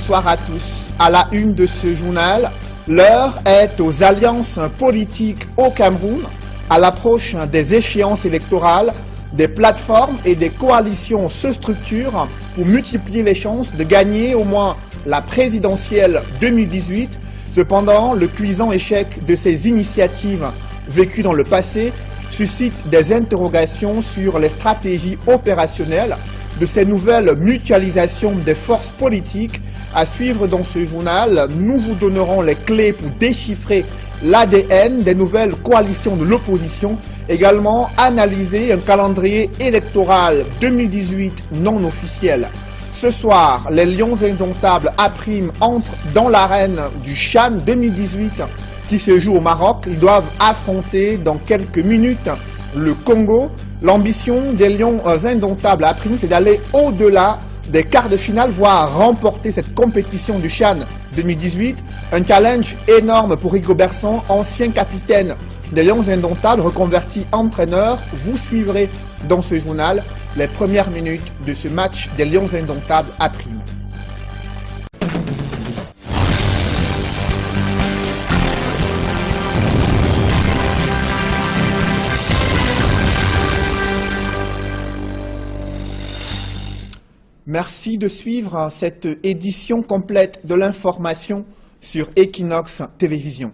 bonsoir à tous. À la une de ce journal, l'heure est aux alliances politiques au Cameroun. À l'approche des échéances électorales, des plateformes et des coalitions se structurent pour multiplier les chances de gagner au moins la présidentielle 2018. Cependant, le cuisant échec de ces initiatives vécues dans le passé suscite des interrogations sur les stratégies opérationnelles de ces nouvelles mutualisations des forces politiques. À suivre dans ce journal, nous vous donnerons les clés pour déchiffrer l'ADN des nouvelles coalitions de l'opposition. Également, analyser un calendrier électoral 2018 non officiel. Ce soir, les Lions indomptables A' entrent dans l'arène du CHAN 2018 qui se joue au Maroc. Ils doivent affronter dans quelques minutes le Congo. L'ambition des Lions indomptables A', c'est d'aller au-delà des quarts de finale, voire remporter cette compétition du CHAN 2018. Un challenge énorme pour Rigobertson, ancien capitaine des Lions indomptables, reconverti entraîneur. Vous suivrez dans ce journal les premières minutes de ce match des Lions indomptables A'. Merci de suivre cette édition complète de l'information sur Equinox Télévision.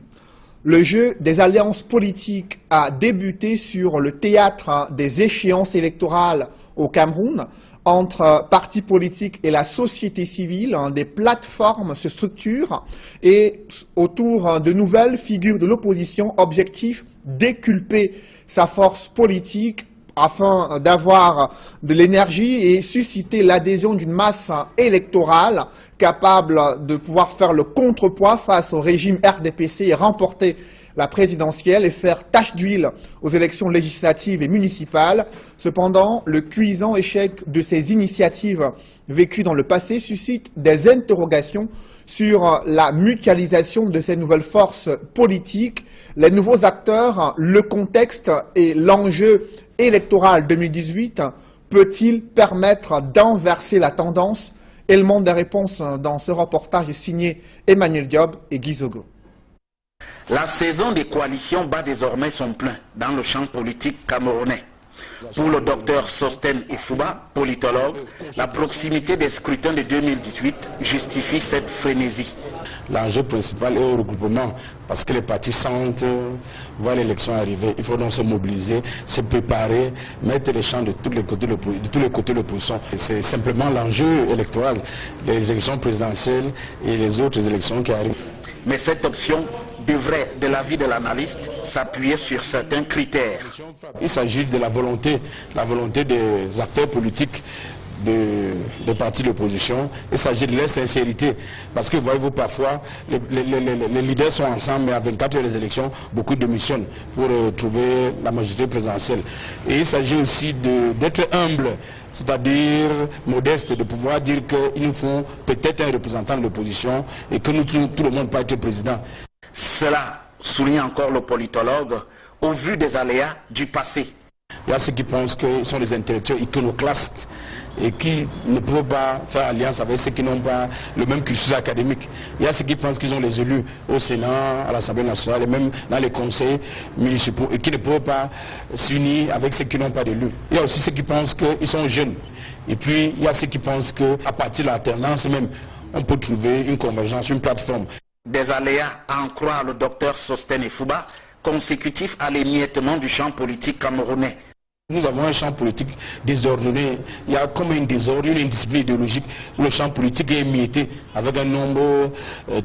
Le jeu des alliances politiques a débuté sur le théâtre des échéances électorales au Cameroun. Entre partis politiques et la société civile, des plateformes se structurent et autour de nouvelles figures de l'opposition, objectif déculper sa force politique afin d'avoir de l'énergie et susciter l'adhésion d'une masse électorale capable de pouvoir faire le contrepoids face au régime RDPC et remporter la présidentielle et faire tache d'huile aux élections législatives et municipales. Cependant, le cuisant échec de ces initiatives vécues dans le passé suscite des interrogations sur la mutualisation de ces nouvelles forces politiques, les nouveaux acteurs, le contexte et l'enjeu électoral 2018 peut-il permettre d'inverser la tendance? Élément des réponses dans ce reportage signé Emmanuel Diop et Guy Zogo. La saison des coalitions bat désormais son plein dans le champ politique camerounais. Pour le docteur Sostène Efouba, politologue, la proximité des scrutins de 2018 justifie cette frénésie. L'enjeu principal est au regroupement, parce que les partis sentent, voient l'élection arriver. Il faut donc se mobiliser, se préparer, mettre les champs de tous les côtés de l'opposition. C'est simplement l'enjeu électoral, les élections présidentielles et les autres élections qui arrivent. Mais cette option devrait, de l'avis de l'analyste, s'appuyer sur certains critères. Il s'agit de la volonté des acteurs politiques des partis de l'opposition. Il s'agit de leur sincérité. Parce que voyez-vous, parfois, les leaders sont ensemble, mais à 24 heures des élections, beaucoup démissionnent pour trouver la majorité présidentielle. Et il s'agit aussi d'être humble, c'est-à-dire modeste, de pouvoir dire qu'il nous faut peut-être un représentant de l'opposition et que nous, tout le monde ne peut pas être président. Cela souligne encore le politologue au vu des aléas du passé. Il y a ceux qui pensent qu'ils sont des intellectuels iconoclastes et qui ne peuvent pas faire alliance avec ceux qui n'ont pas le même cursus académique. Il y a ceux qui pensent qu'ils ont les élus au Sénat, à l'Assemblée nationale et même dans les conseils municipaux et qui ne peuvent pas s'unir avec ceux qui n'ont pas d'élus. Il y a aussi ceux qui pensent qu'ils sont jeunes. Et puis il y a ceux qui pensent qu'à partir de l'alternance même, on peut trouver une convergence, une plateforme. Des aléas, à en croire le docteur Sostène Efouba, consécutifs à l'émiettement du champ politique camerounais. Nous avons un champ politique désordonné. Il y a comme un désordre, une indiscipline idéologique où le champ politique est émietté avec un nombre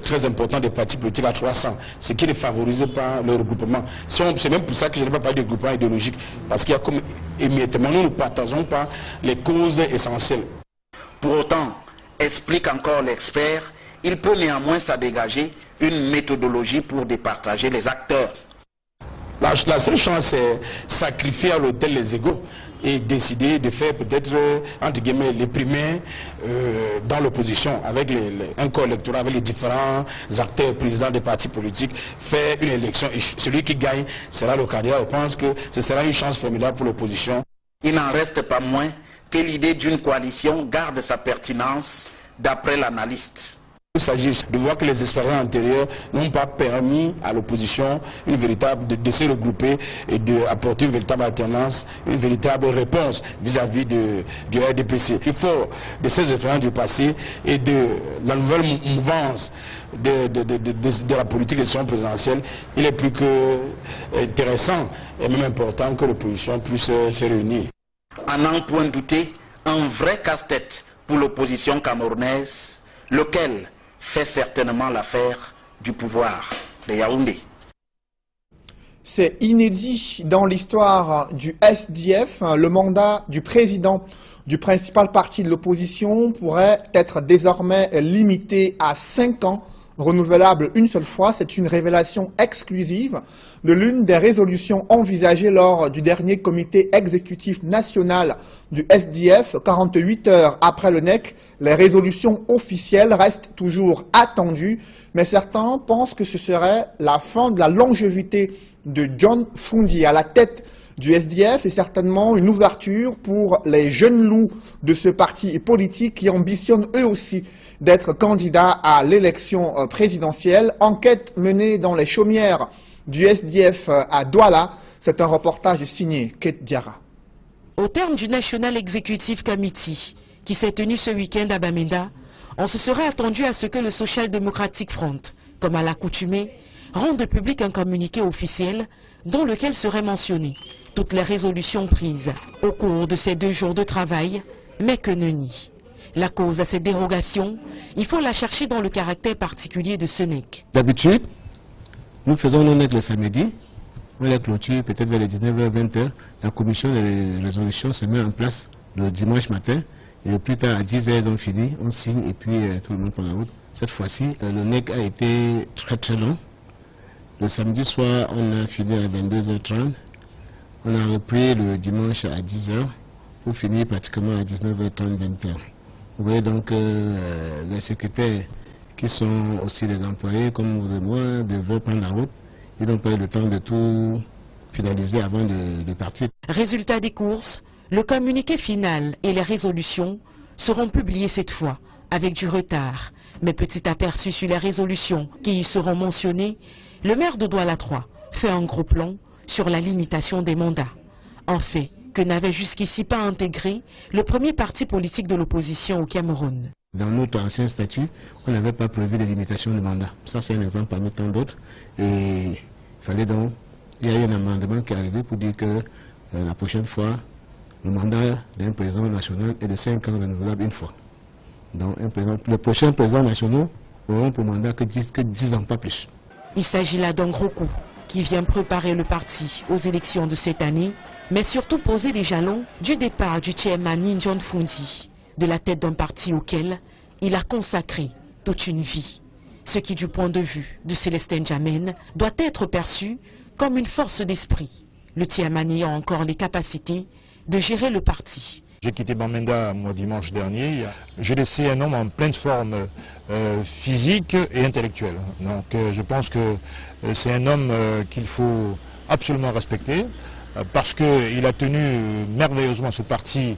très important de partis politiques à 300, ce qui ne favorise pas le regroupement. C'est même pour ça que je n'ai pas parlé de regroupement idéologique, parce qu'il y a comme émiettement. Nous ne partageons pas les causes essentielles. Pour autant, explique encore l'expert, il peut néanmoins s'en dégager une méthodologie pour départager les acteurs. La seule chance, c'est sacrifier à l'autel les égos et décider de faire peut-être, entre guillemets, les primaires dans l'opposition, avec un corps électoral, avec les différents acteurs, présidents des partis politiques, faire une élection. Et celui qui gagne sera le candidat. Je pense que ce sera une chance formidable pour l'opposition. Il n'en reste pas moins que l'idée d'une coalition garde sa pertinence d'après l'analyste. Il s'agit de voir que les expériences antérieures n'ont pas permis à l'opposition de se regrouper et d'apporter une véritable alternance, une véritable réponse vis-à-vis du RDPC. Il faut de ces expériences du passé et de la nouvelle mouvance de la politique de l'élection présidentielle, il est plus que intéressant et même important que l'opposition puisse se réunir. À n'en point douter, un vrai casse-tête pour l'opposition camerounaise, lequel fait certainement l'affaire du pouvoir de Yaoundé. C'est inédit dans l'histoire du SDF. Le mandat du président du principal parti de l'opposition pourrait être désormais limité à 5 ans, renouvelable une seule fois. C'est une révélation exclusive de l'une des résolutions envisagées lors du dernier comité exécutif national du SDF. 48 heures après le NEC, les résolutions officielles restent toujours attendues, mais certains pensent que ce serait la fin de la longévité de John Fundi à la tête du SDF et certainement une ouverture pour les jeunes loups de ce parti politique qui ambitionnent eux aussi d'être candidats à l'élection présidentielle. Enquête menée dans les chaumières du SDF à Douala, c'est un reportage signé Kate Diarra. Au terme du National Executive Committee qui s'est tenu ce week-end à Bamenda, on se serait attendu à ce que le Social Democratic Front, comme à l'accoutumée, rende public un communiqué officiel dans lequel seraient mentionnées toutes les résolutions prises au cours de ces 2 jours de travail, mais que nenni. La cause à cette dérogation, il faut la chercher dans le caractère particulier de ce NEC. D'habitude, nous faisons nos NEC le samedi, on les clôture peut-être vers les 19h, 20h. La commission des résolutions se met en place le dimanche matin et le plus tard à 10h ils ont fini, on signe et puis tout le monde prend la route. Cette fois-ci, le NEC a été très long. Le samedi soir, on a fini à 22h30. On a repris le dimanche à 10h pour finir pratiquement à 19h30, 20h. Vous voyez donc les secrétaires qui sont aussi des employés comme vous et moi devraient prendre la route. Ils n'ont pas eu le temps de tout finaliser avant de partir. Résultat des courses, le communiqué final et les résolutions seront publiés cette fois avec du retard. Mais petit aperçu sur les résolutions qui y seront mentionnées, le maire de Douala 3 fait un gros plan sur la limitation des mandats. En fait, que n'avait jusqu'ici pas intégré le premier parti politique de l'opposition au Cameroun. Dans notre ancien statut, on n'avait pas prévu de limitation de mandat. Ça, c'est un exemple parmi tant d'autres. Et il fallait donc, il y a eu un amendement qui est arrivé pour dire que la prochaine fois, le mandat d'un président national est de 5 ans renouvelable une fois. Donc, les prochains présidents nationaux auront pour mandat que 10 ans, pas plus. Il s'agit là d'un gros coup qui vient préparer le parti aux élections de cette année, mais surtout poser les jalons du départ du chairman John Fundi, de la tête d'un parti auquel il a consacré toute une vie. Ce qui, du point de vue de Célestin Djamène, doit être perçu comme une force d'esprit, le chairman ayant encore les capacités de gérer le parti. J'ai quitté Bamenda moi dimanche dernier. J'ai laissé un homme en pleine forme physique et intellectuelle. Donc je pense que c'est un homme qu'il faut absolument respecter parce qu'il a tenu merveilleusement ce parti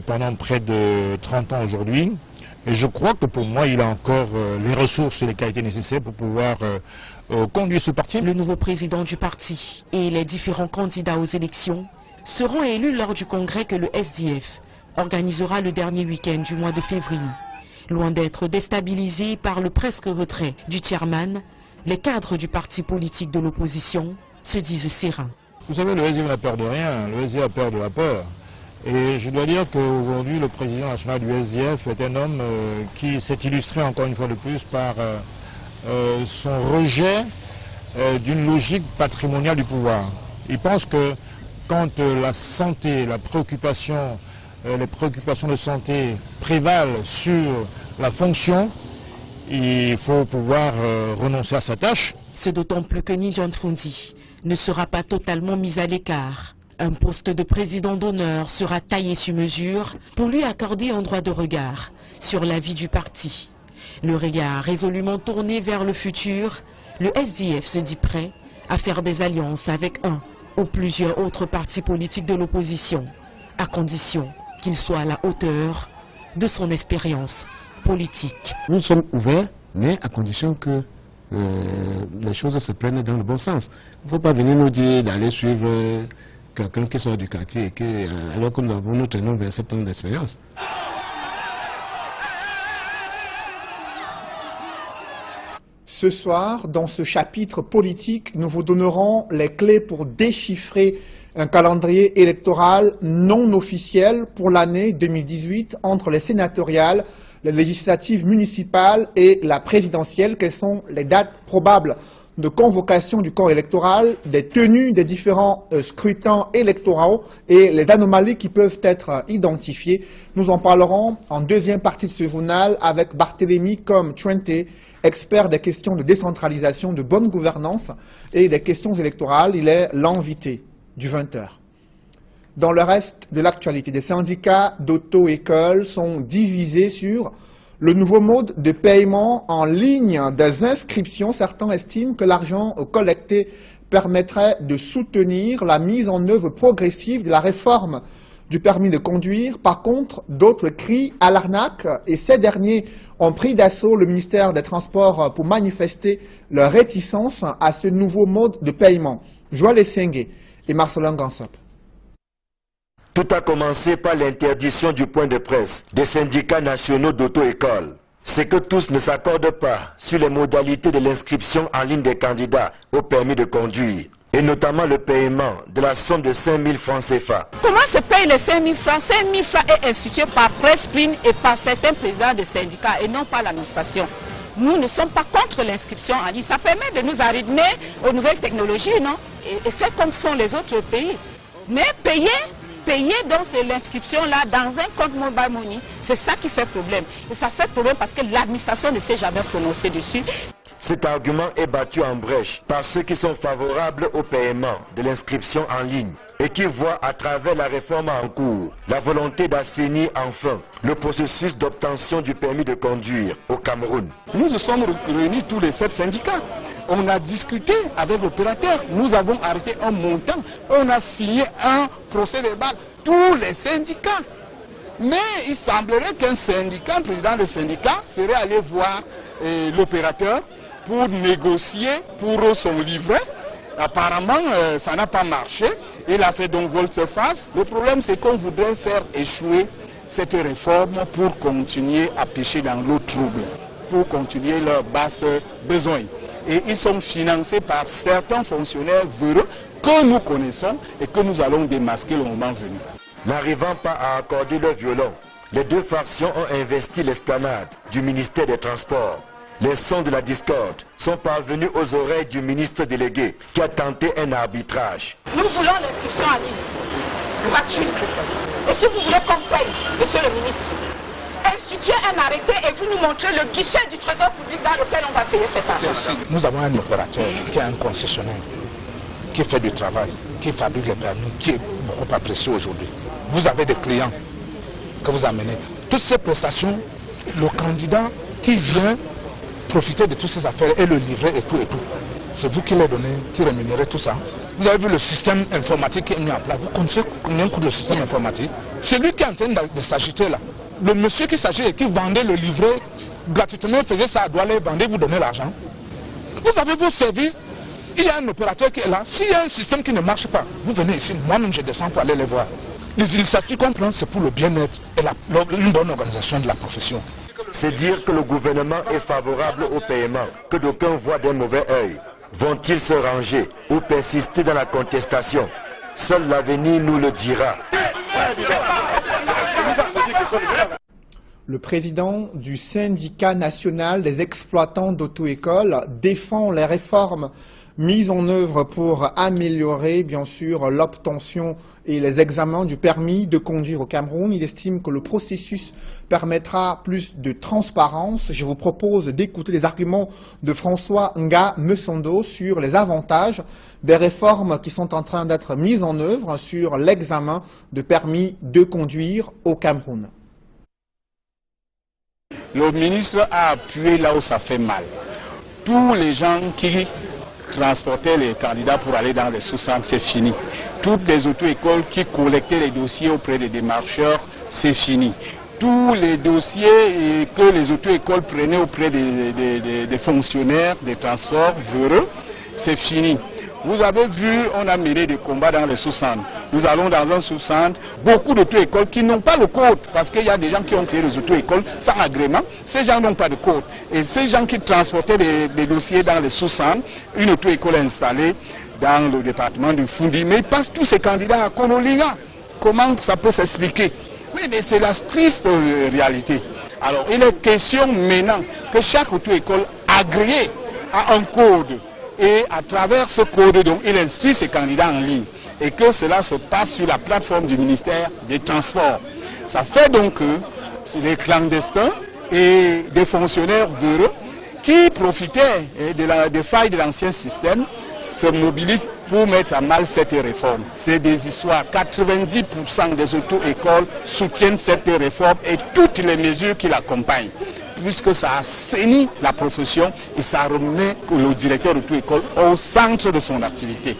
pendant près de 30 ans aujourd'hui. Et je crois que pour moi, il a encore les ressources et les qualités nécessaires pour pouvoir conduire ce parti. Le nouveau président du parti et les différents candidats aux élections seront élus lors du congrès que le SDF organisera le dernier week-end du mois de février. Loin d'être déstabilisés par le presque retrait du chairman, les cadres du parti politique de l'opposition se disent sereins. Vous savez, le SDF n'a peur de rien, le SDF a peur de la peur. Et je dois dire qu'aujourd'hui, le président national du SDF est un homme qui s'est illustré encore une fois de plus par son rejet d'une logique patrimoniale du pouvoir. Il pense que quand la santé, les préoccupations de santé prévalent sur la fonction, il faut pouvoir renoncer à sa tâche. C'est d'autant plus que John Fundi ne sera pas totalement mis à l'écart. Un poste de président d'honneur sera taillé sur mesure pour lui accorder un droit de regard sur la vie du parti. Le regard résolument tourné vers le futur, le SDF se dit prêt à faire des alliances avec un ou plusieurs autres partis politiques de l'opposition, à condition qu'il soit à la hauteur de son expérience politique. Nous sommes ouverts mais à condition que les choses se prennent dans le bon sens. Il ne faut pas venir nous dire d'aller suivre quelqu'un qui sort du quartier, et alors que nous avons nous traînons 27 ans d'expérience. Ce soir, dans ce chapitre politique, nous vous donnerons les clés pour déchiffrer un calendrier électoral non officiel pour l'année 2018 entre les sénatoriales, les législatives municipales et la présidentielle. Quelles sont les dates probables de convocation du corps électoral, des tenues des différents scrutins électoraux et les anomalies qui peuvent être identifiées. Nous en parlerons en deuxième partie de ce journal avec Barthélémy Comme-Twente, expert des questions de décentralisation, de bonne gouvernance et des questions électorales. Il est l'invité du 20h. Dans le reste de l'actualité, des syndicats d'auto-école sont divisés sur le nouveau mode de paiement en ligne des inscriptions. Certains estiment que l'argent collecté permettrait de soutenir la mise en œuvre progressive de la réforme du permis de conduire. Par contre, d'autres crient à l'arnaque et ces derniers ont pris d'assaut le ministère des Transports pour manifester leur réticence à ce nouveau mode de paiement. Joël Essengue et Marcelin Gansop. Tout a commencé par l'interdiction du point de presse des syndicats nationaux d'auto-école. C'est que tous ne s'accordent pas sur les modalités de l'inscription en ligne des candidats au permis de conduire, et notamment le paiement de la somme de 5 000 francs CFA. Comment se payent les 5 000 francs? 5 000 francs est institué par Presse-Prime et par certains présidents de syndicats et non par l'administration. Nous ne sommes pas contre l'inscription en ligne. Ça permet de nous arrimer aux nouvelles technologies, non? Et faire comme font les autres pays. Mais payer donc l'inscription là dans un compte mobile money, c'est ça qui fait problème. Et ça fait problème parce que l'administration ne s'est jamais prononcée dessus. Cet argument est battu en brèche par ceux qui sont favorables au paiement de l'inscription en ligne et qui voient à travers la réforme en cours la volonté d'assainir enfin le processus d'obtention du permis de conduire au Cameroun. Nous nous sommes réunis tous les 7 syndicats. On a discuté avec l'opérateur, nous avons arrêté un montant, on a signé un procès verbal, tous les syndicats. Mais il semblerait qu'un syndicat, un président de syndicat, serait allé voir l'opérateur pour négocier pour son livret. Apparemment, ça n'a pas marché. Il a fait donc volte-face. Le problème, c'est qu'on voudrait faire échouer cette réforme pour continuer à pêcher dans l'eau trouble, pour continuer leurs basses besoins. Et ils sont financés par certains fonctionnaires véreux que nous connaissons et que nous allons démasquer le moment venu. N'arrivant pas à accorder le violon, les deux factions ont investi l'esplanade du ministère des Transports. Les sons de la discorde sont parvenus aux oreilles du ministre délégué qui a tenté un arbitrage. Nous voulons l'inscription en ligne, gratuite. Et si vous voulez qu'on paye, monsieur le ministre, instituez un arrêté et vous nous montrez le guichet du trésor public dans lequel on va payer cet argent. Nous avons un opérateur qui est un concessionnaire, qui fait du travail, qui fabrique les permis, qui est beaucoup apprécié aujourd'hui. Vous avez des clients que vous amenez. Toutes ces prestations, le candidat qui vient profiter de toutes ces affaires et le livrer et tout. C'est vous qui les donnez, qui rémunérez tout ça. Vous avez vu le système informatique qui est mis en place. Vous connaissez combien coûte le système informatique? Celui qui est en train de s'agiter là, le monsieur qui s'agit et qui vendait le livret gratuitement, faisait ça, doit les vendre, vous donner l'argent. Vous avez vos services, il y a un opérateur qui est là. S'il y a un système qui ne marche pas, vous venez ici, moi-même je descends pour aller les voir. Les initiatives qu'on prend, c'est pour le bien-être et une bonne organisation de la profession. C'est dire que le gouvernement est favorable au paiement, que d'aucuns voient d'un mauvais œil. Vont-ils se ranger ou persister dans la contestation? Seul l'avenir nous le dira. Le président du syndicat national des exploitants d'auto-école défend les réformes mises en œuvre pour améliorer, bien sûr, l'obtention et les examens du permis de conduire au Cameroun. Il estime que le processus permettra plus de transparence. Je vous propose d'écouter les arguments de François Nga Mesondo sur les avantages des réformes qui sont en train d'être mises en œuvre sur l'examen de permis de conduire au Cameroun. Le ministre a appuyé là où ça fait mal. Tous les gens qui transportaient les candidats pour aller dans les sous-centres, c'est fini. Toutes les auto-écoles qui collectaient les dossiers auprès des démarcheurs, c'est fini. tous les dossiers que les auto-écoles prenaient auprès des fonctionnaires des transports véreux, c'est fini. Vous avez vu, on a mené des combats dans les sous-centres. Nous allons dans un sous-centre, beaucoup d'auto-écoles qui n'ont pas le code, parce qu'il y a des gens qui ont créé des auto-écoles sans agrément. Ces gens n'ont pas de code. Et ces gens qui transportaient des dossiers dans les sous-centres, une auto-école installée dans le département du Foundi, mais ils passent tous ces candidats à Konolinga. Comment ça peut s'expliquer? Oui, mais c'est la triste réalité. Alors, il est question maintenant que chaque auto-école agréée a un code. Et à travers ce code, donc, il inscrit ses candidats en ligne. Et que cela se passe sur la plateforme du ministère des Transports. Ça fait donc que c'est les clandestins et des fonctionnaires véreux qui profitaient des failles de l'ancien système se mobilisent pour mettre à mal cette réforme. C'est des histoires. 90% des auto-écoles soutiennent cette réforme et toutes les mesures qui l'accompagnent, puisque ça assainit la profession et ça remet le directeur d'auto-école au centre de son activité.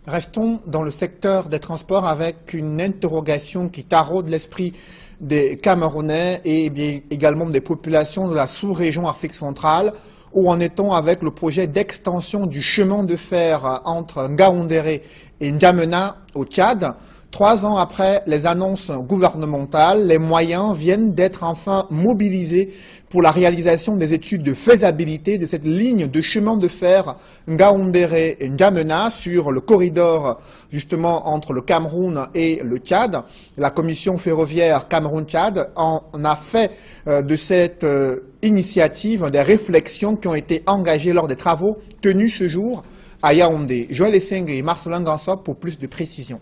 Restons dans le secteur des transports avec une interrogation qui taraude l'esprit des Camerounais et bien également des populations de la sous-région Afrique centrale. Où en est-on avec le projet d'extension du chemin de fer entre Ngaoundéré et N'Djamena au Tchad? 3 ans après les annonces gouvernementales, les moyens viennent d'être enfin mobilisés pour la réalisation des études de faisabilité de cette ligne de chemin de fer Ngaoundéré et N'Djamena sur le corridor justement entre le Cameroun et le Tchad. La commission ferroviaire Cameroun-Tchad en a fait de cette initiative des réflexions qui ont été engagées lors des travaux tenus ce jour à Yaoundé. Joël Esseng et Marcelin Gansop pour plus de précisions.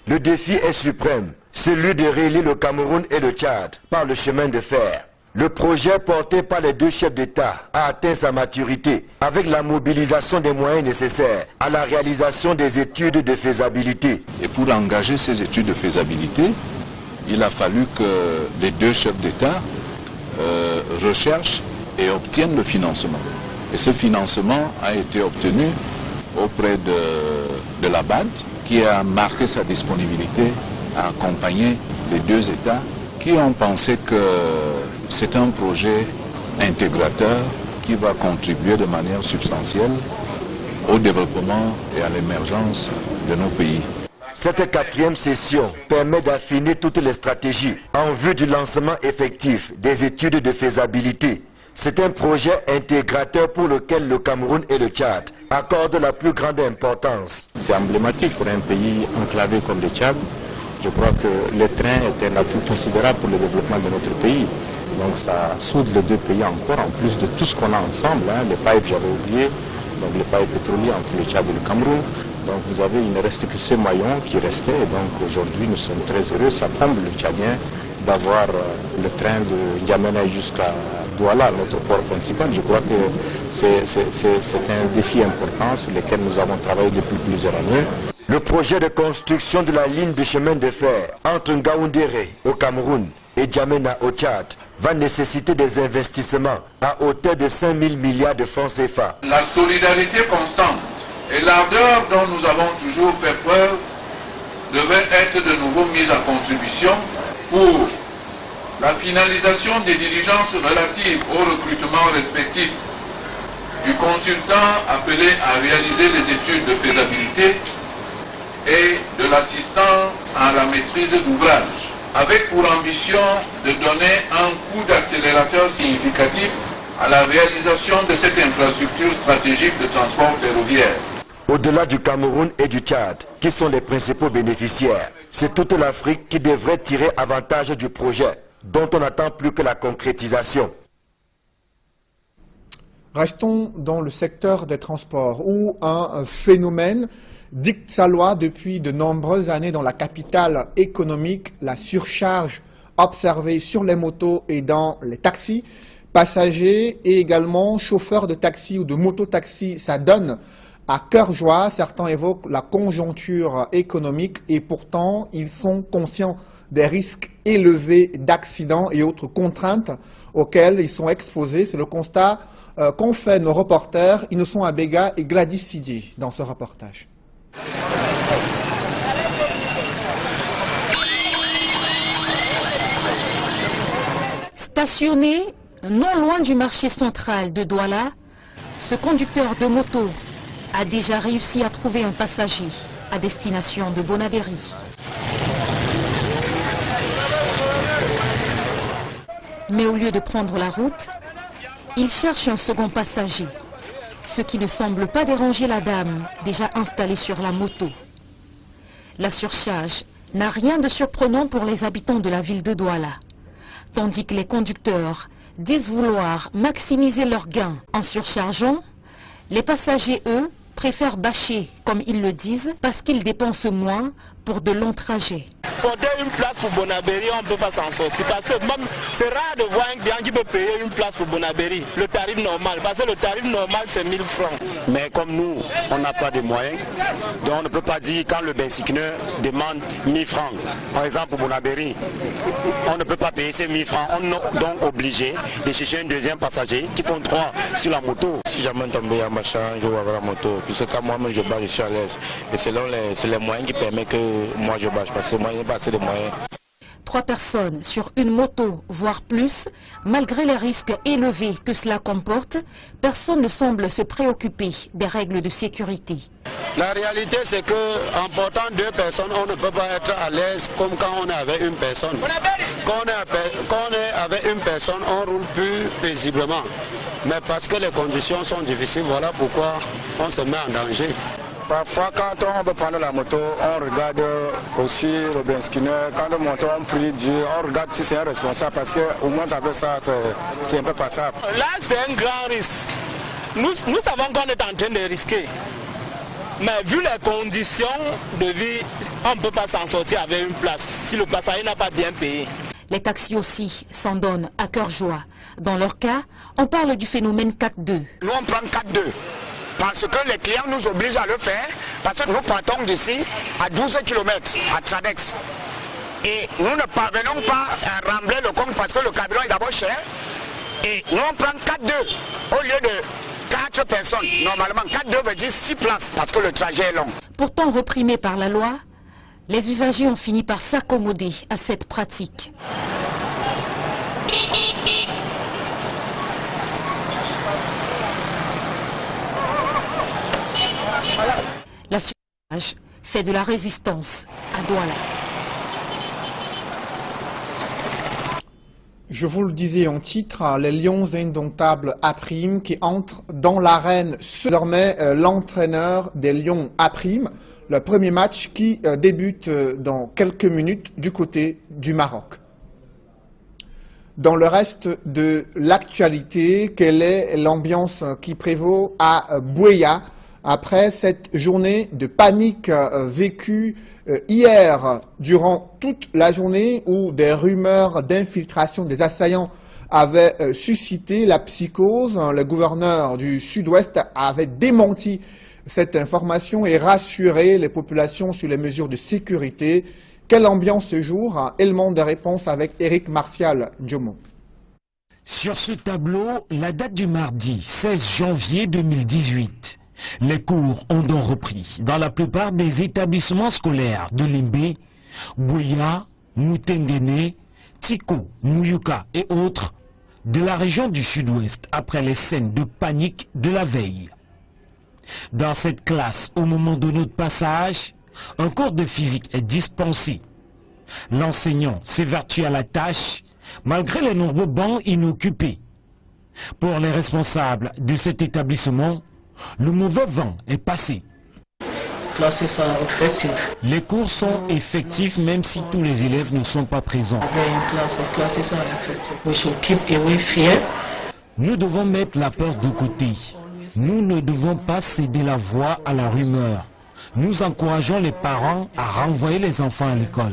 Le défi est suprême, celui de relier le Cameroun et le Tchad par le chemin de fer. Le projet porté par les 2 chefs d'État a atteint sa maturité avec la mobilisation des moyens nécessaires à la réalisation des études de faisabilité. Et pour engager ces études de faisabilité, il a fallu que les 2 chefs d'État recherchent et obtiennent le financement. Et ce financement a été obtenu auprès de la BAD, qui a marqué sa disponibilité à accompagner les 2 États qui ont pensé que c'est un projet intégrateur qui va contribuer de manière substantielle au développement et à l'émergence de nos pays. Cette 4e session permet d'affiner toutes les stratégies en vue du lancement effectif des études de faisabilité. C'est un projet intégrateur pour lequel le Cameroun et le Tchad accordent la plus grande importance. C'est emblématique pour un pays enclavé comme le Tchad. Je crois que le train est un atout considérable pour le développement de notre pays. Donc ça soude les 2 pays encore, en plus de tout ce qu'on a ensemble, les pipes, j'avais oublié, donc les pipes pétroliers entre le Tchad et le Cameroun. Donc vous avez, il ne reste que ce maillon qui restait, et donc aujourd'hui nous sommes très heureux, ça comble le Tchadien d'avoir le train de N'Djamena jusqu'à Douala, notre port principal. Je crois que c'est un défi important sur lequel nous avons travaillé depuis plusieurs années. Le projet de construction de la ligne de chemin de fer entre Ngaoundéré au Cameroun et N'Djamena au Tchad va nécessiter des investissements à hauteur de 5 000 milliards de francs CFA. La solidarité constante et l'ardeur dont nous avons toujours fait preuve devaient être de nouveau mises à contribution pour la finalisation des diligences relatives au recrutement respectif du consultant appelé à réaliser les études de faisabilité et de l'assistant à la maîtrise d'ouvrage, avec pour ambition de donner un coup d'accélérateur significatif à la réalisation de cette infrastructure stratégique de transport ferroviaire. Au-delà du Cameroun et du Tchad, qui sont les principaux bénéficiaires, c'est toute l'Afrique qui devrait tirer avantage du projet, dont on n'attend plus que la concrétisation. Restons dans le secteur des transports, où un phénomène dicte sa loi depuis de nombreuses années dans la capitale économique, la surcharge observée sur les motos et dans les taxis. Passagers et également chauffeurs de taxi ou de moto-taxi, ça donne à cœur joie. Certains évoquent la conjoncture économique et pourtant ils sont conscients des risques élevés d'accidents et autres contraintes auxquelles ils sont exposés. C'est le constat qu'ont fait nos reporters Innocent Abega et Gladys Sidier dans ce reportage. Stationné non loin du marché central de Douala, ce conducteur de moto a déjà réussi à trouver un passager à destination de Bonabéry. Mais au lieu de prendre la route, il cherche un second passager, ce qui ne semble pas déranger la dame déjà installée sur la moto. La surcharge n'a rien de surprenant pour les habitants de la ville de Douala, tandis que les conducteurs disent vouloir maximiser leurs gains en surchargeant. Les passagers, eux, préfèrent bâcher, comme ils le disent, parce qu'ils dépensent moins pour de longs trajets. Porter une place pour Bonabéry, on ne peut pas s'en sortir. Parce que même, c'est rare de voir un client qui peut payer une place pour Bonabéry, le tarif normal. Parce que le tarif normal, c'est 1000 francs. Mais comme nous, on n'a pas de moyens, donc on ne peut pas dire quand le bensigneur demande 1000 francs. Par exemple, pour Bonabéry, on ne peut pas payer ces 1000 francs. On est donc obligé de chercher un deuxième passager qui font 3 sur la moto. Si jamais tombé en machin, je vais avoir la moto. Puisque quand moi-même je bâche, je suis à l'aise. Et c'est les moyens qui permettent que moi je bâche. Parce que moi, il n'y a pas assez de moyens. 3 personnes sur une moto, voire plus, malgré les risques élevés que cela comporte, personne ne semble se préoccuper des règles de sécurité. La réalité, c'est qu'en portant 2 personnes, on ne peut pas être à l'aise comme quand on est avec une personne. Quand on est avec une personne, on roule plus paisiblement. Mais parce que les conditions sont difficiles, voilà pourquoi on se met en danger. Parfois, quand on veut prendre la moto, on regarde aussi le bensigneur. Quand le moto, on prie Dieu, on regarde si c'est un responsable, parce qu'au moins avec ça, c'est un peu passable. Là, c'est un grand risque. Nous savons qu'on est en train de risquer. Mais vu les conditions de vie, on ne peut pas s'en sortir avec une place si le passager n'a pas bien payé. Les taxis aussi s'en donnent à cœur joie. Dans leur cas, on parle du phénomène 4-2. Nous, on prend 4-2. Parce que les clients nous obligent à le faire, parce que nous partons d'ici à 12 km à Tradex. Et nous ne parvenons pas à rembler le compte parce que le carburant est d'abord cher. Et nous on prend 4-2 au lieu de 4 personnes. Normalement 4-2 veut dire 6 places parce que le trajet est long. Pourtant reprimés par la loi, les usagers ont fini par s'accommoder à cette pratique. La surcharge fait de la résistance à Douala. Je vous le disais en titre, les Lions indomptables A-Prime qui entrent dans l'arène. Désormais, l'entraîneur des Lions A-Prime, le premier match qui débute dans quelques minutes du côté du Maroc. Dans le reste de l'actualité, quelle est l'ambiance qui prévaut à Buea après cette journée de panique vécue hier durant toute la journée où des rumeurs d'infiltration des assaillants avaient suscité la psychose? Le gouverneur du Sud-Ouest avait démenti cette information et rassuré les populations sur les mesures de sécurité. Quelle ambiance ce jour? Élément de réponse avec Éric Martial Djomo. Sur ce tableau, la date du mardi 16 janvier 2018. Les cours ont donc repris dans la plupart des établissements scolaires de Limbe, Buea, Mutengene, Tiko, Muyuka et autres de la région du Sud-Ouest après les scènes de panique de la veille. Dans cette classe, au moment de notre passage, un cours de physique est dispensé. L'enseignant s'évertue à la tâche malgré les nombreux bancs inoccupés. Pour les responsables de cet établissement, le mauvais vent est passé. Les cours sont effectifs même si tous les élèves ne sont pas présents. Nous devons mettre la peur de côté. Nous ne devons pas céder la voix à la rumeur. Nous encourageons les parents à renvoyer les enfants à l'école.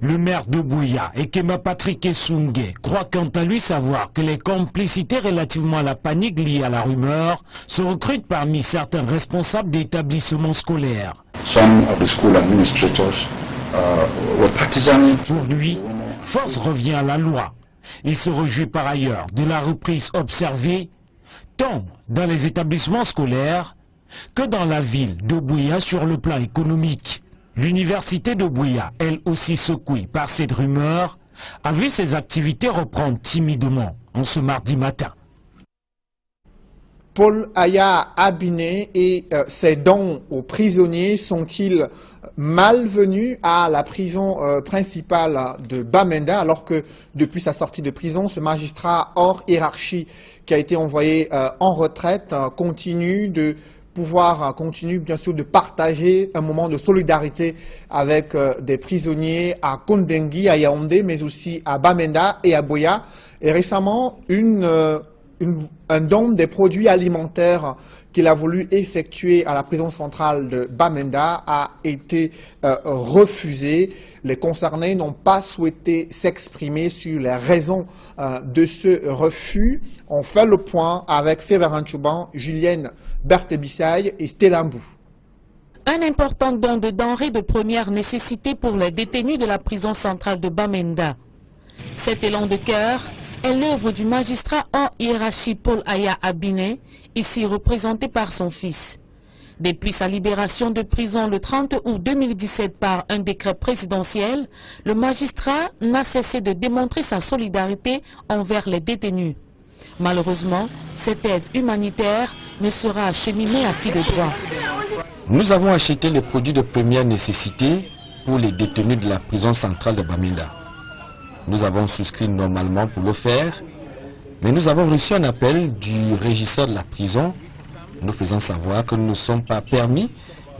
Le maire de Buea, Ekema Patrick Esungé, croit quant à lui savoir que les complicités relativement à la panique liée à la rumeur se recrutent parmi certains responsables d'établissements scolaires. Pour lui, force revient à la loi. Il se réjouit par ailleurs de la reprise observée tant dans les établissements scolaires que dans la ville de Buea sur le plan économique. L'université de Buea, elle aussi secouée par cette rumeur, a vu ses activités reprendre timidement en ce mardi matin. Paul Aya Abiné et ses dons aux prisonniers sont-ils malvenus à la prison principale de Bamenda, alors que depuis sa sortie de prison, ce magistrat hors hiérarchie qui a été envoyé en retraite continue bien sûr de partager un moment de solidarité avec des prisonniers à Kondengui, à Yaoundé, mais aussi à Bamenda et à Boya. Et récemment, un don des produits alimentaires qu'il a voulu effectuer à la prison centrale de Bamenda a été refusé. Les concernés n'ont pas souhaité s'exprimer sur les raisons de ce refus. On fait le point avec Séverin Chouban, Julienne Berthebissaille et Stella Mbou. Un important don de denrées de première nécessité pour les détenus de la prison centrale de Bamenda. Cet élan de cœur est l'œuvre du magistrat en hiérarchie Paul Aya Abiné, ici représenté par son fils. Depuis sa libération de prison le 30 août 2017 par un décret présidentiel, le magistrat n'a cessé de démontrer sa solidarité envers les détenus. Malheureusement, cette aide humanitaire ne sera acheminée à qui de droit. Nous avons acheté les produits de première nécessité pour les détenus de la prison centrale de Bamenda. Nous avons souscrit normalement pour le faire, mais nous avons reçu un appel du régisseur de la prison nous faisant savoir que nous ne sommes pas permis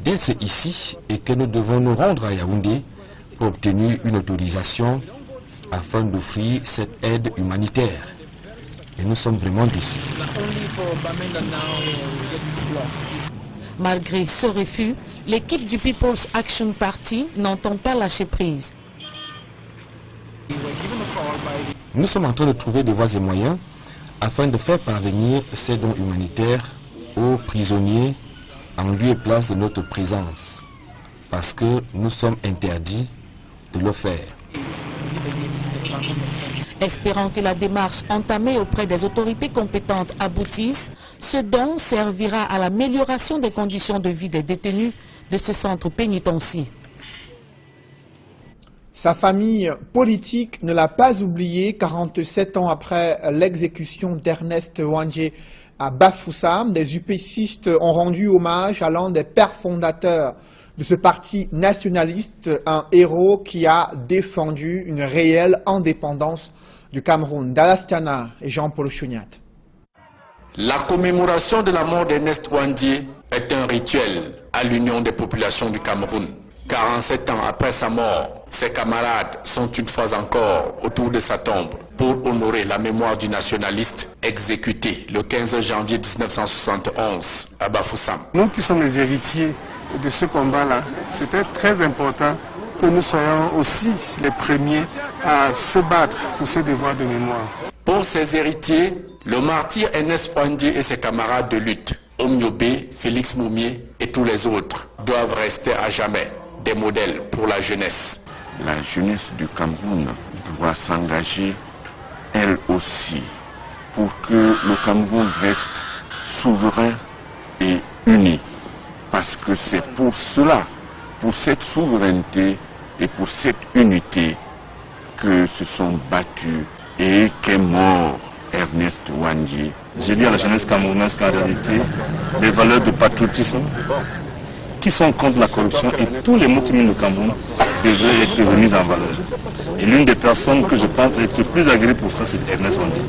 d'être ici et que nous devons nous rendre à Yaoundé pour obtenir une autorisation afin d'offrir cette aide humanitaire. Et nous sommes vraiment déçus. Malgré ce refus, l'équipe du People's Action Party n'entend pas lâcher prise. Nous sommes en train de trouver des voies et moyens afin de faire parvenir ces dons humanitaires aux prisonniers en lieu et place de notre présence, parce que nous sommes interdits de le faire. Espérant que la démarche entamée auprès des autorités compétentes aboutisse, ce don servira à l'amélioration des conditions de vie des détenus de ce centre pénitentiaire. Sa famille politique ne l'a pas oublié 47 ans après l'exécution d'Ernest Ouandjé à Bafoussam. Des UPCistes ont rendu hommage à l'un des pères fondateurs de ce parti nationaliste, un héros qui a défendu une réelle indépendance du Cameroun. Dallas Tiana et Jean-Paul Chouniat. La commémoration de la mort d'Ernest Ouandjé est un rituel à l'Union des populations du Cameroun. 47 ans après sa mort, ses camarades sont une fois encore autour de sa tombe pour honorer la mémoire du nationaliste exécuté le 15 janvier 1971 à Bafoussam. Nous qui sommes les héritiers de ce combat-là, c'était très important que nous soyons aussi les premiers à se battre pour ce devoir de mémoire. Pour ses héritiers, le martyr Ernest Ouandjé et ses camarades de lutte, Omniobé, Félix Moumié et tous les autres, doivent rester à jamais des modèles pour la jeunesse. La jeunesse du Cameroun doit s'engager, elle aussi, pour que le Cameroun reste souverain et uni. Parce que c'est pour cela, pour cette souveraineté et pour cette unité que se sont battus et qu'est mort Ernest Ouandjé. Je dis à la jeunesse camerounaise qu'en réalité, les valeurs de patriotisme qui sont contre la corruption et tous les mots qui minent le Cameroun devraient être remis en valeur. Et l'une des personnes que je pense être plus agréable pour ça, c'est Ernest Ouandjé.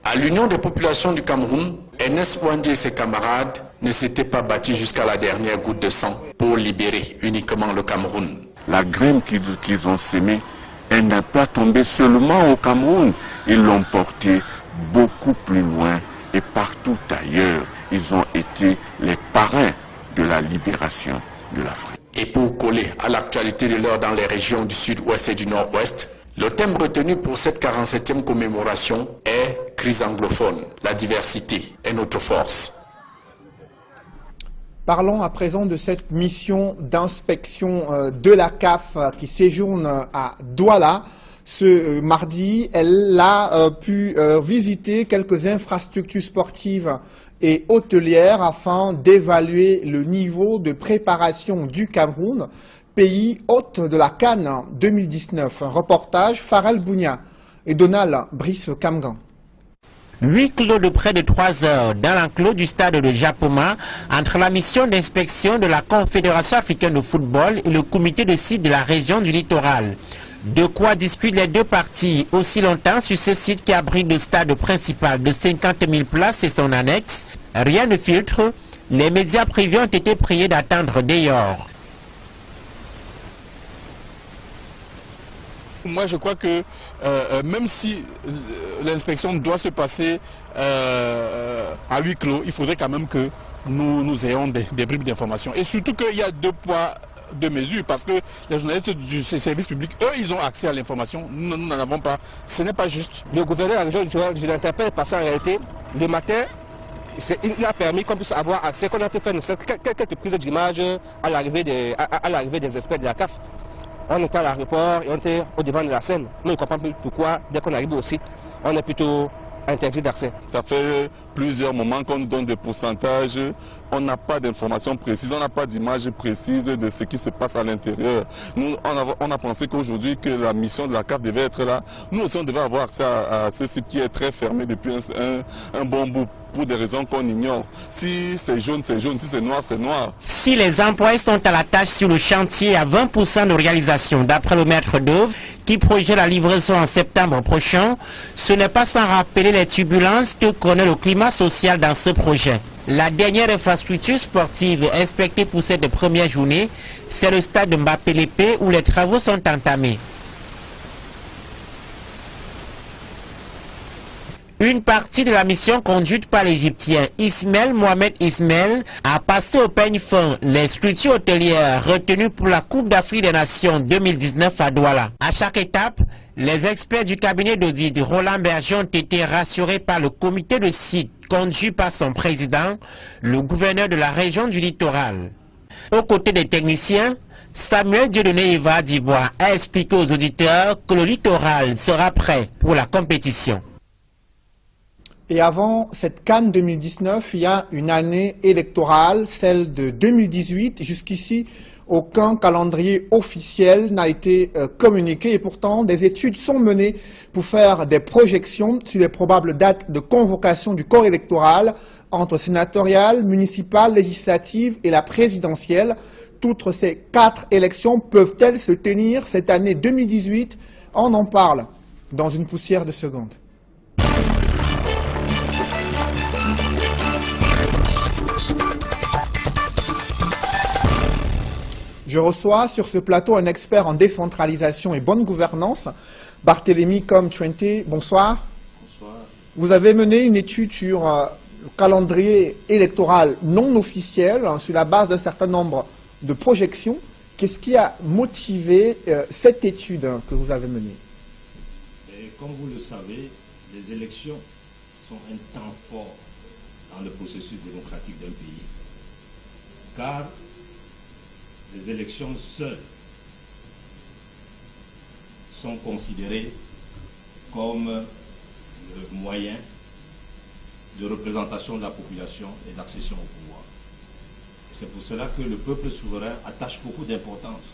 À l'Union des populations du Cameroun, Ernest Ouandjé et ses camarades ne s'étaient pas battus jusqu'à la dernière goutte de sang pour libérer uniquement le Cameroun. La graine qu'ils ont sémée, elle n'a pas tombé seulement au Cameroun. Ils l'ont portée beaucoup plus loin et partout ailleurs. Ils ont été les parrains de la libération de l'Afrique. Et pour coller à l'actualité de l'heure dans les régions du sud-ouest et du nord-ouest, le thème retenu pour cette 47e commémoration est « Crise anglophone, la diversité est notre force ». Parlons à présent de cette mission d'inspection de la CAF qui séjourne à Douala. Ce mardi, elle a pu visiter quelques infrastructures sportives et hôtelières afin d'évaluer le niveau de préparation du Cameroun, pays hôte de la CAN 2019. Un reportage Farel Bounia et Donald Brice-Kamgan. 8 clos de près de 3 heures dans l'enclos du stade de Japoma entre la mission d'inspection de la Confédération africaine de football et le comité de site de la région du littoral. De quoi discutent les deux parties aussi longtemps sur ce site qui abrite le stade principal de 50 000 places et son annexe. Rien ne filtre, les médias privés ont été priés d'attendre dehors. Moi, je crois que même si l'inspection doit se passer à huis clos, il faudrait quand même que nous ayons des bribes d'informations. Et surtout qu'il y a 2 poids, 2 mesures, parce que les journalistes du service public, eux, ils ont accès à l'information. Nous n'en avons pas. Ce n'est pas juste. Le gouverneur de la région du littoral, je l'interpelle parce qu'en réalité, le matin, il a permis qu'on puisse avoir accès, qu'on a fait quelques prises d'image à l'arrivée des experts de la CAF. On était à l'aéroport et on était au devant de la scène. Nous ne comprenons plus pourquoi, dès qu'on arrive au site, on est plutôt interdit d'accès. Ça fait plusieurs moments qu'on nous donne des pourcentages. On n'a pas d'informations précises, on n'a pas d'image précise de ce qui se passe à l'intérieur. Nous, on a pensé qu'aujourd'hui, que la mission de la CAF devait être là. Nous aussi, on devait avoir accès à ce site qui est très fermé depuis un bon bout, pour des raisons qu'on ignore. Si c'est jaune, c'est jaune. Si c'est noir, c'est noir. Si les employés sont à la tâche sur le chantier à 20% de réalisation, d'après le maître d'œuvre, qui projette la livraison en septembre prochain, ce n'est pas sans rappeler les turbulences que connaît le climat social dans ce projet. La dernière infrastructure sportive inspectée pour cette première journée, c'est le stade de Mbappé-Lépé où les travaux sont entamés. Une partie de la mission conduite par l'Égyptien Ismaël Mohamed Ismaël a passé au peigne fin les structures hôtelières retenues pour la Coupe d'Afrique des Nations 2019 à Douala. À chaque étape, les experts du cabinet d'audit Roland Berger ont été rassurés par le comité de site conduit par son président, le gouverneur de la région du littoral. Aux côtés des techniciens, Samuel Dieudonné Eva Dibois a expliqué aux auditeurs que le littoral sera prêt pour la compétition. Et avant cette CAN 2019, il y a une année électorale, celle de 2018. Jusqu'ici, aucun calendrier officiel n'a été communiqué et pourtant des études sont menées pour faire des projections sur les probables dates de convocation du corps électoral entre sénatoriales, municipales, législatives et la présidentielle. Toutes ces 4 élections peuvent-elles se tenir cette année 2018? On en parle dans une poussière de seconde. Je reçois sur ce plateau un expert en décentralisation et bonne gouvernance, Barthélémy Kom-Twente. Bonsoir. Bonsoir. Vous avez mené une étude sur le calendrier électoral non officiel, sur la base d'un certain nombre de projections. Qu'est-ce qui a motivé cette étude que vous avez menée? Et comme vous le savez, les élections sont un temps fort dans le processus démocratique d'un pays. Car les élections seules sont considérées comme le moyen de représentation de la population et d'accession au pouvoir. C'est pour cela que le peuple souverain attache beaucoup d'importance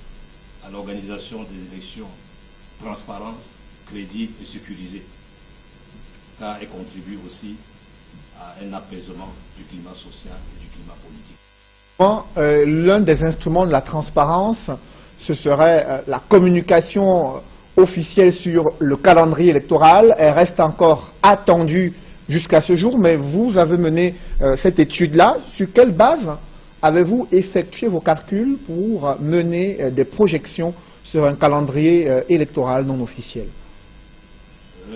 à l'organisation des élections transparentes, crédibles et sécurisées, car elles contribuent aussi à un apaisement du climat social et du climat politique. L'un des instruments de la transparence, ce serait la communication officielle sur le calendrier électoral. Elle reste encore attendue jusqu'à ce jour, mais vous avez mené cette étude-là. Sur quelle base avez-vous effectué vos calculs pour mener des projections sur un calendrier électoral non officiel?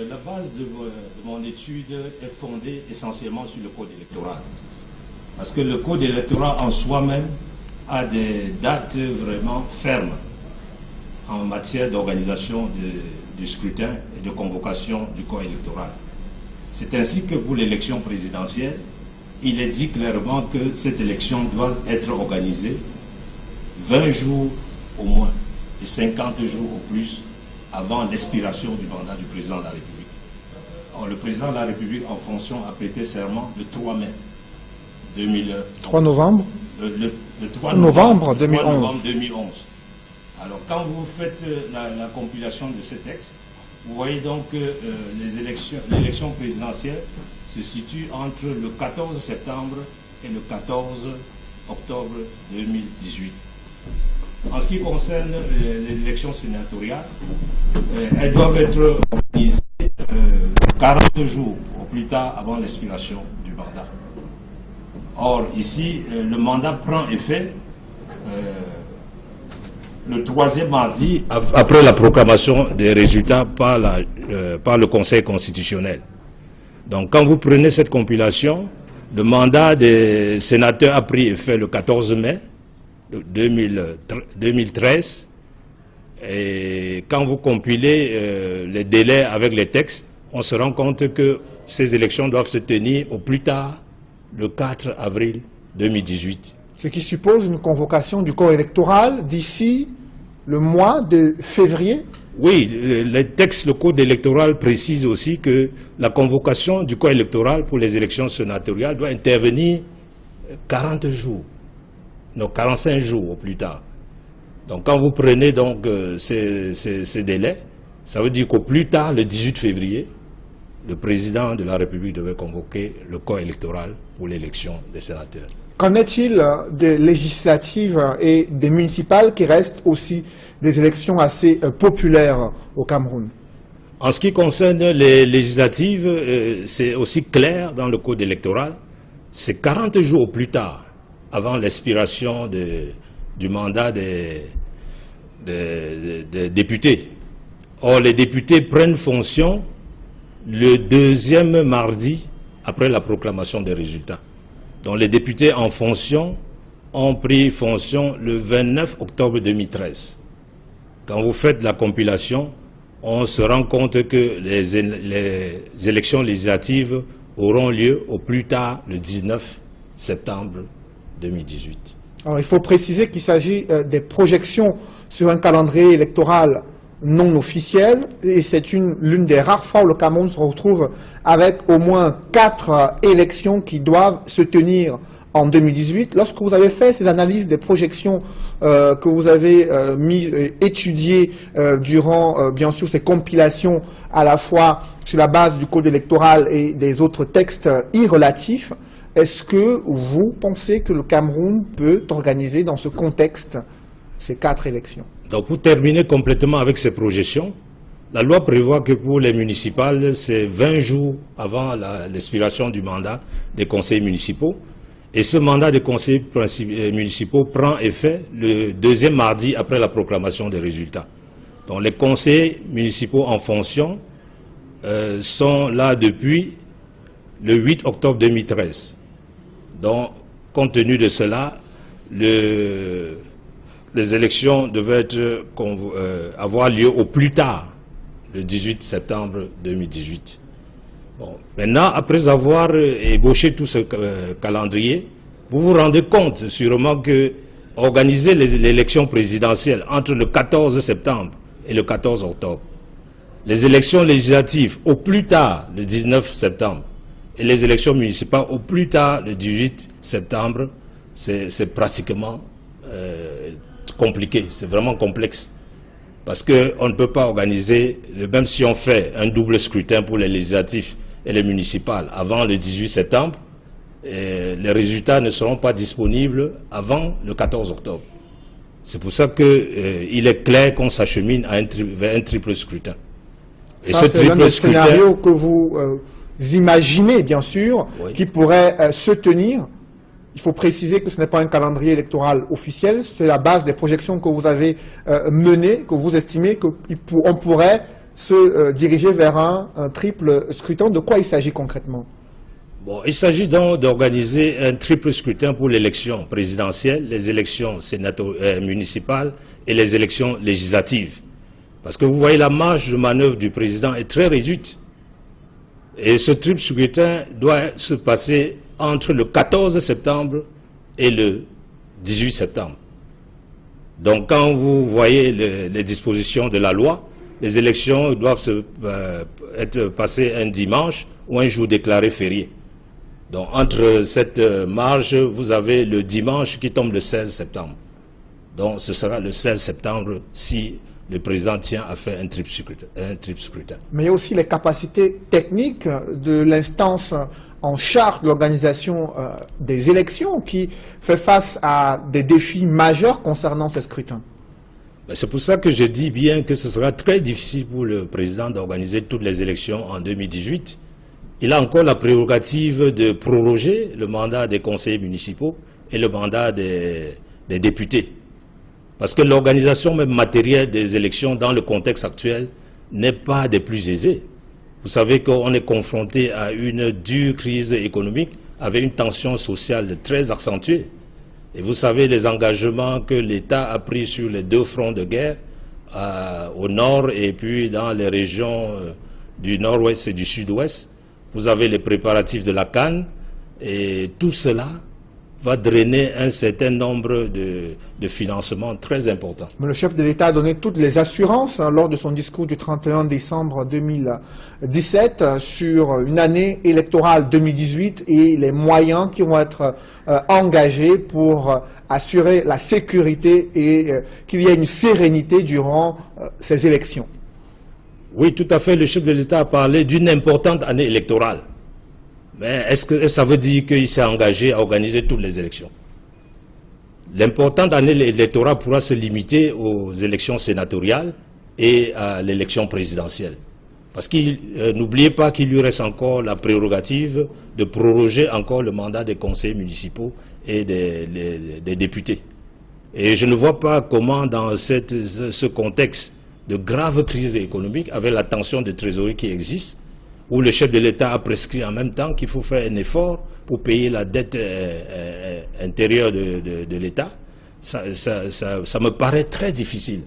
La base de mon étude est fondée essentiellement sur le code électoral. Parce que le code électoral en soi-même a des dates vraiment fermes en matière d'organisation du scrutin et de convocation du corps électoral. C'est ainsi que pour l'élection présidentielle, il est dit clairement que cette élection doit être organisée 20 jours au moins et 50 jours au plus avant l'expiration du mandat du président de la République. Or, le président de la République en fonction a prêté serment le 3 mai 3 novembre le 3 novembre 2011. 3 novembre 2011. Alors, quand vous faites la compilation de ces textes, vous voyez donc que l'élection présidentielle se situe entre le 14 septembre et le 14 octobre 2018. En ce qui concerne les élections sénatoriales, elles doivent être organisées 40 jours au plus tard avant l'expiration du mandat. Or, ici, le mandat prend effet le 3e mardi après la proclamation des résultats par le Conseil constitutionnel. Donc, quand vous prenez cette compilation, le mandat des sénateurs a pris effet le 14 mai 2013. Et quand vous compilez les délais avec les textes, on se rend compte que ces élections doivent se tenir au plus tard le 4 avril 2018. Ce qui suppose une convocation du corps électoral d'ici le mois de février. Oui, les textes, le code électoral précise aussi que la convocation du corps électoral pour les élections sénatoriales doit intervenir 40 jours, non 45 jours au plus tard. Donc quand vous prenez donc ces délais, ça veut dire qu'au plus tard, le 18 février, le président de la République devait convoquer le corps électoral pour l'élection des sénateurs. Qu'en est-il des législatives et des municipales qui restent aussi des élections assez populaires au Cameroun? En ce qui concerne les législatives, c'est aussi clair dans le code électoral. C'est 40 jours au plus tard, avant l'expiration du mandat des députés. Or, les députés prennent fonction le 2e mardi après la proclamation des résultats. Donc les députés en fonction ont pris fonction le 29 octobre 2013. Quand vous faites la compilation, on se rend compte que les élections législatives auront lieu au plus tard le 19 septembre 2018. Alors, il faut préciser qu'il s'agit des projections sur un calendrier électoral non officiel, et c'est l'une des rares fois où le Cameroun se retrouve avec au moins 4 élections qui doivent se tenir en 2018. Lorsque vous avez fait ces analyses des projections que vous avez étudiées durant, bien sûr, ces compilations à la fois sur la base du code électoral et des autres textes irrelatifs, est-ce que vous pensez que le Cameroun peut organiser dans ce contexte ces 4 élections? Donc pour terminer complètement avec ces projections, la loi prévoit que pour les municipales, c'est 20 jours avant l'expiration du mandat des conseils municipaux. Et ce mandat des conseils municipaux prend effet le 2e mardi après la proclamation des résultats. Donc les conseils municipaux en fonction sont là depuis le 8 octobre 2013. Donc compte tenu de cela, les élections devaient avoir lieu au plus tard, le 18 septembre 2018. Bon, maintenant, après avoir ébauché tout ce calendrier, vous vous rendez compte sûrement que organiser l'élection présidentielle entre le 14 septembre et le 14 octobre, les élections législatives au plus tard le 19 septembre et les élections municipales au plus tard le 18 septembre, c'est pratiquement compliqué, c'est vraiment complexe. Parce qu'on ne peut pas organiser, même si on fait un double scrutin pour les législatifs et les municipales avant le 18 septembre, les résultats ne seront pas disponibles avant le 14 octobre. C'est pour ça qu'il est clair qu'on s'achemine vers un triple scrutin. Et ça, c'est l'un des scénarios que vous imaginez, bien sûr, oui, qui pourrait se tenir. Il faut préciser que ce n'est pas un calendrier électoral officiel, c'est la base des projections que vous avez menées, que vous estimez qu'on pourrait se diriger vers un triple scrutin. De quoi il s'agit concrètement? Bon, il s'agit donc d'organiser un triple scrutin pour l'élection présidentielle, les élections municipales et les élections législatives. Parce que vous voyez, la marge de manœuvre du président est très réduite. Et ce triple scrutin doit se passer entre le 14 septembre et le 18 septembre. Donc quand vous voyez les dispositions de la loi, les élections doivent être passées un dimanche ou un jour déclaré férié. Donc entre cette marge, vous avez le dimanche qui tombe le 16 septembre. Donc ce sera le 16 septembre si le président tient à faire un triple scrutin. Mais il y a aussi les capacités techniques de l'instance en charge de l'organisation des élections qui fait face à des défis majeurs concernant ces scrutins. C'est pour ça que je dis bien que ce sera très difficile pour le président d'organiser toutes les élections en 2018. Il a encore la prérogative de proroger le mandat des conseillers municipaux et le mandat des députés. Parce que l'organisation même matérielle des élections dans le contexte actuel n'est pas des plus aisées. Vous savez qu'on est confronté à une dure crise économique avec une tension sociale très accentuée. Et vous savez les engagements que l'État a pris sur les deux fronts de guerre, au nord et puis dans les régions du nord-ouest et du sud-ouest. Vous avez les préparatifs de la CAN et tout cela va drainer un certain nombre de financements très importants. Mais le chef de l'État a donné toutes les assurances lors de son discours du 31 décembre 2017 sur une année électorale 2018 et les moyens qui vont être engagés pour assurer la sécurité et qu'il y ait une sérénité durant ces élections. Oui, tout à fait. Le chef de l'État a parlé d'une importante année électorale. Mais est-ce que ça veut dire qu'il s'est engagé à organiser toutes les élections? L'importante année électorale pourra se limiter aux élections sénatoriales et à l'élection présidentielle. Parce qu'il n'oubliez pas qu'il lui reste encore la prérogative de proroger encore le mandat des conseillers municipaux et des députés. Et je ne vois pas comment dans ce contexte de grave crise économique, avec la tension de trésorerie qui existe, où le chef de l'État a prescrit en même temps qu'il faut faire un effort pour payer la dette intérieure de l'État, ça me paraît très difficile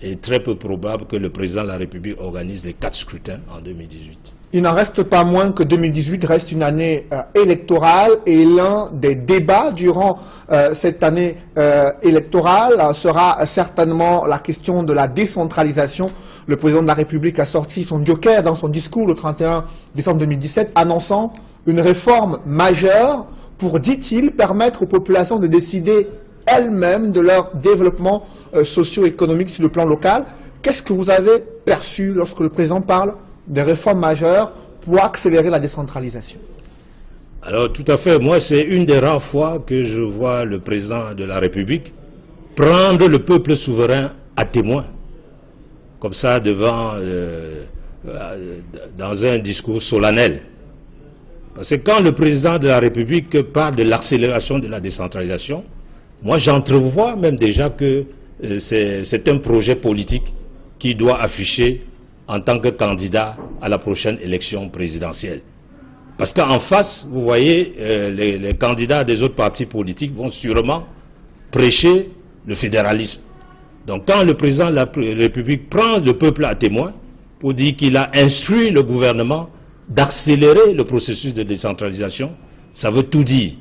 et très peu probable que le président de la République organise les 4 scrutins en 2018. Il n'en reste pas moins que 2018 reste une année électorale et l'un des débats durant cette année électorale sera certainement la question de la décentralisation. Le président de la République a sorti son joker dans son discours le 31 décembre 2017 annonçant une réforme majeure pour, dit-il, permettre aux populations de décider elles-mêmes de leur développement socio-économique sur le plan local. Qu'est-ce que vous avez perçu lorsque le président parle des réformes majeures pour accélérer la décentralisation? Alors tout à fait, moi c'est une des rares fois que je vois le président de la République prendre le peuple souverain à témoin, comme ça devant, dans un discours solennel. Parce que quand le président de la République parle de l'accélération de la décentralisation, moi j'entrevois même déjà que c'est un projet politique qui doit afficher en tant que candidat à la prochaine élection présidentielle. Parce qu'en face, vous voyez, les candidats des autres partis politiques vont sûrement prêcher le fédéralisme. Donc quand le président de la République prend le peuple à témoin pour dire qu'il a instruit le gouvernement d'accélérer le processus de décentralisation, ça veut tout dire.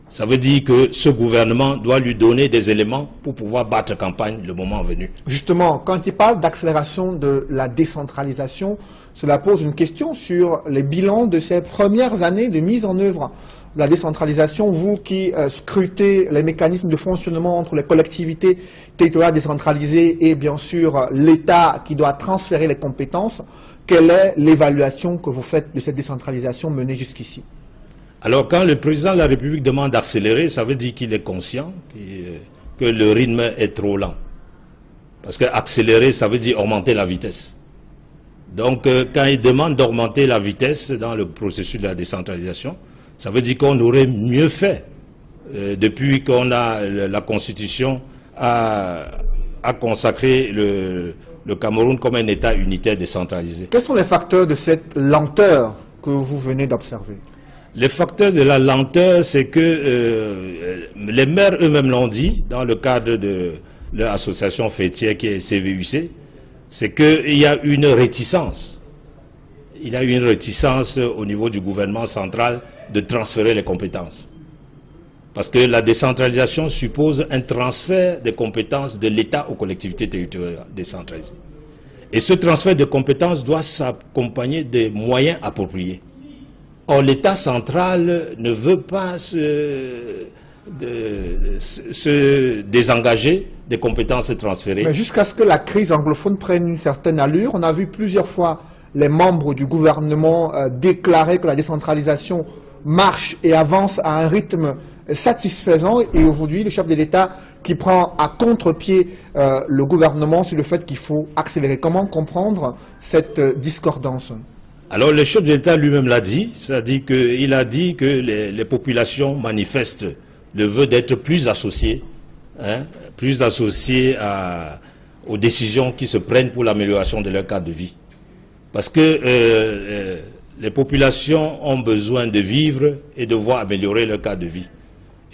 Ça veut dire que ce gouvernement doit lui donner des éléments pour pouvoir battre campagne le moment venu. Justement, quand il parle d'accélération de la décentralisation, cela pose une question sur les bilans de ces premières années de mise en œuvre de la décentralisation. Vous qui scrutez les mécanismes de fonctionnement entre les collectivités territoriales décentralisées et bien sûr l'État qui doit transférer les compétences, quelle est l'évaluation que vous faites de cette décentralisation menée jusqu'ici? Alors quand le président de la République demande d'accélérer, ça veut dire qu'il est conscient que le rythme est trop lent. Parce qu'accélérer, ça veut dire augmenter la vitesse. Donc quand il demande d'augmenter la vitesse dans le processus de la décentralisation, ça veut dire qu'on aurait mieux fait depuis qu'on a la Constitution à consacrer le Cameroun comme un État unitaire décentralisé. Quels sont les facteurs de cette lenteur que vous venez d'observer? Les facteurs de la lenteur, c'est que les maires eux-mêmes l'ont dit dans le cadre de leur association fêtière qui est CVUC, c'est qu'il y a une réticence. Il y a une réticence au niveau du gouvernement central de transférer les compétences. Parce que la décentralisation suppose un transfert des compétences de l'État aux collectivités territoriales décentralisées. Et ce transfert de compétences doit s'accompagner des moyens appropriés. Or, l'État central ne veut pas se désengager des compétences transférées. Mais jusqu'à ce que la crise anglophone prenne une certaine allure, on a vu plusieurs fois les membres du gouvernement déclarer que la décentralisation marche et avance à un rythme satisfaisant, et aujourd'hui le chef de l'État qui prend à contre-pied le gouvernement sur le fait qu'il faut accélérer. Comment comprendre cette discordance? Alors le chef de l'État lui-même l'a dit, c'est-à-dire qu'il a dit que les populations manifestent le vœu d'être plus associées, aux décisions qui se prennent pour l'amélioration de leur cadre de vie. Parce que les populations ont besoin de vivre et de voir améliorer leur cadre de vie.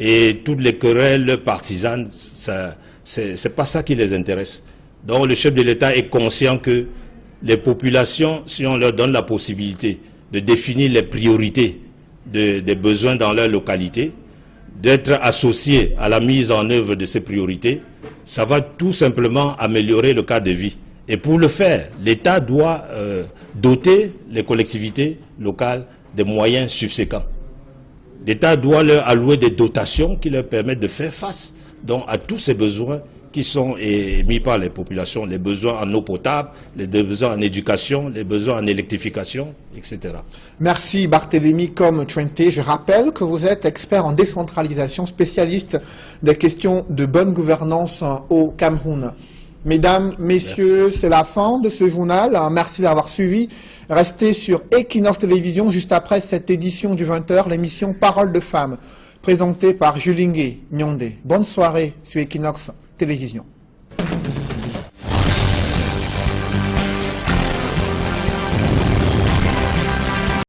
Et toutes les querelles partisanes, c'est pas ça qui les intéresse. Donc le chef de l'État est conscient que les populations, si on leur donne la possibilité de définir les priorités des besoins dans leur localité, d'être associés à la mise en œuvre de ces priorités, ça va tout simplement améliorer le cadre de vie. Et pour le faire, l'État doit doter les collectivités locales des moyens subséquents. L'État doit leur allouer des dotations qui leur permettent de faire face donc, à tous ces besoins qui sont émis par les populations, les besoins en eau potable, les besoins en éducation, les besoins en électrification, etc. Merci Barthélémy Kom-Twente. Je rappelle que vous êtes expert en décentralisation, spécialiste des questions de bonne gouvernance au Cameroun. Mesdames, messieurs, c'est la fin de ce journal. Merci d'avoir suivi. Restez sur Equinox Télévision juste après cette édition du 20h, l'émission Parole de femmes, présentée par Julingue Nyonde. Bonne soirée sur Equinox Télévision.